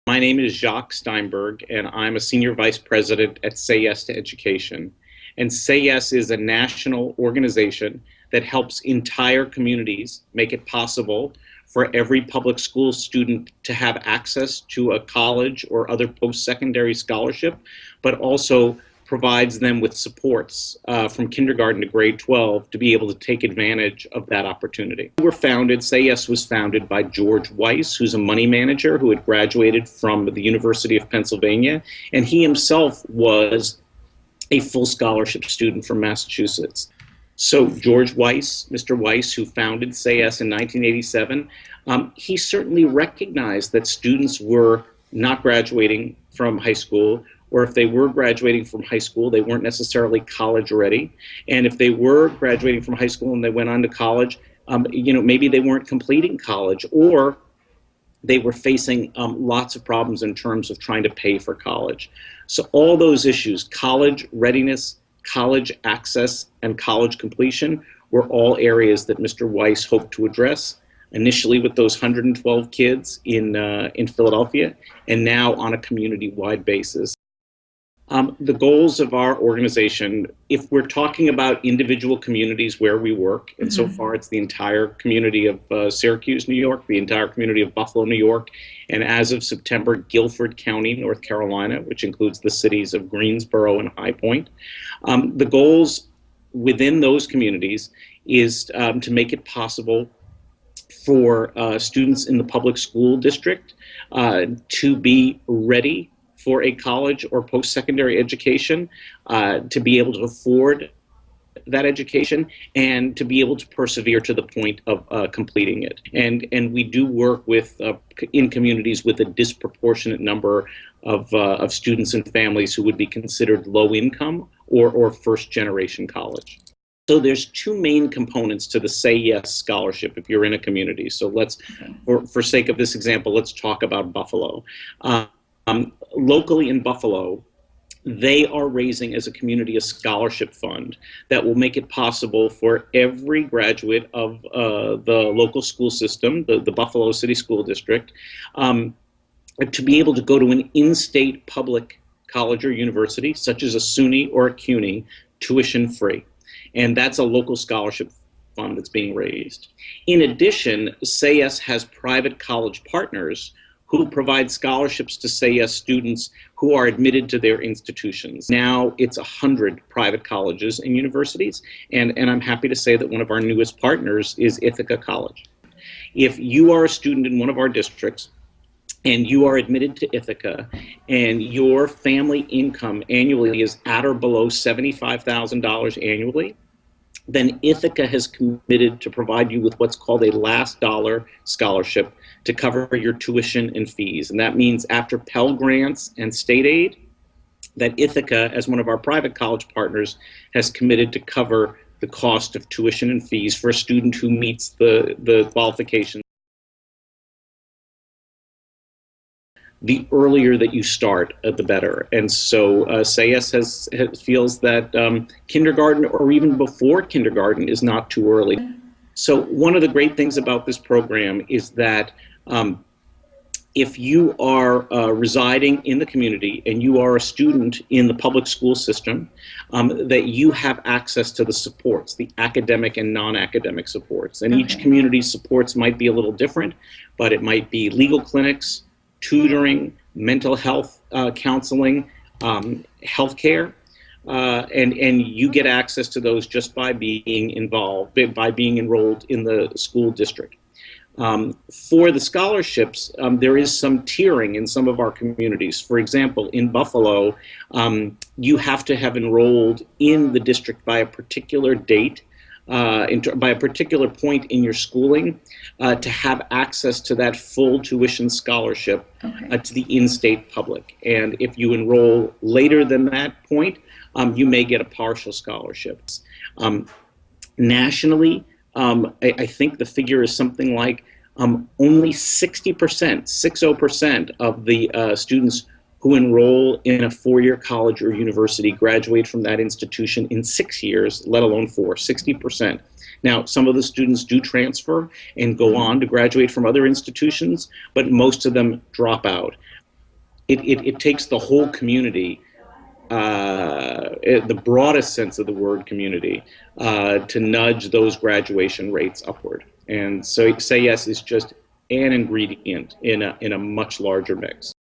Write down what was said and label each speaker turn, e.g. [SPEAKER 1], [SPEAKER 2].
[SPEAKER 1] My name is Jacques Steinberg, and I'm a senior vice president at Say Yes to Education. And Say Yes is a national organization that helps entire communities make it possible for every public school student to have access to a college or other post-secondary scholarship, but also provides them with supports from kindergarten to grade 12 to be able to take advantage of that opportunity. Say Yes was founded by George Weiss, who's a money manager who had graduated from the University of Pennsylvania, and he himself was a full scholarship student from Massachusetts. So George Weiss, Mr. Weiss, who founded Say Yes in 1987, he certainly recognized that students were not graduating from high school, or if they were graduating from high school, they weren't necessarily college ready. And if they were graduating from high school and they went on to college, maybe they weren't completing college, or they were facing lots of problems in terms of trying to pay for college. So all those issues, college readiness, college access, and college completion, were all areas that Mr. Weiss hoped to address, initially with those 112 kids in Philadelphia, and now on a community-wide basis. The goals of our organization, if we're talking about individual communities where we work, and so far it's the entire community of Syracuse, New York, the entire community of Buffalo, New York, and as of September, Guilford County, North Carolina, which includes the cities of Greensboro and High Point. The goals within those communities is to make it possible for students in the public school district to be ready for a college or post-secondary education, to be able to afford that education, and to be able to persevere to the point of completing it. And we do work with in communities with a disproportionate number of students and families who would be considered low income or first generation college. So there's two main components to the Say Yes scholarship if you're in a community. So for sake of this example, let's talk about Buffalo. Locally in Buffalo, they are raising as a community a scholarship fund that will make it possible for every graduate of the local school system, the Buffalo City School District, to be able to go to an in-state public college or university, such as a SUNY or a CUNY, tuition-free. And that's a local scholarship fund that's being raised. In addition, Say Yes has private college partners who provide scholarships to Say Yes students who are admitted to their institutions. Now it's 100 private colleges and universities, and I'm happy to say that one of our newest partners is Ithaca College. If you are a student in one of our districts and you are admitted to Ithaca and your family income annually is at or below $75,000 annually, then Ithaca has committed to provide you with what's called a last dollar scholarship to cover your tuition and fees. And that means after Pell Grants and state aid, that Ithaca, as one of our private college partners, has committed to cover the cost of tuition and fees for a student who meets the qualifications. The earlier that you start, the better. And so Say Yes feels that kindergarten or even before kindergarten is not too early. So one of the great things about this program is that if you are residing in the community and you are a student in the public school system, that you have access to the supports, the academic and non-academic supports. And each community's supports might be a little different, but it might be legal clinics, tutoring, mental health counseling, healthcare, and you get access to those just by being by being enrolled in the school district. For the scholarships, there is some tiering in some of our communities. For example, in Buffalo, you have to have enrolled in the district by a particular date, by a particular point in your schooling, to have access to that full tuition scholarship to the in-state public. And if you enroll later than that point, you may get a partial scholarship. Nationally, I think the figure is something like only 60% of the students who enroll in a four-year college or university graduate from that institution in 6 years, let alone 4, 60%. Now, some of the students do transfer and go on to graduate from other institutions, but most of them drop out. it takes the whole community, the broadest sense of the word community, to nudge those graduation rates upward. And so Say Yes is just an ingredient in a much larger mix.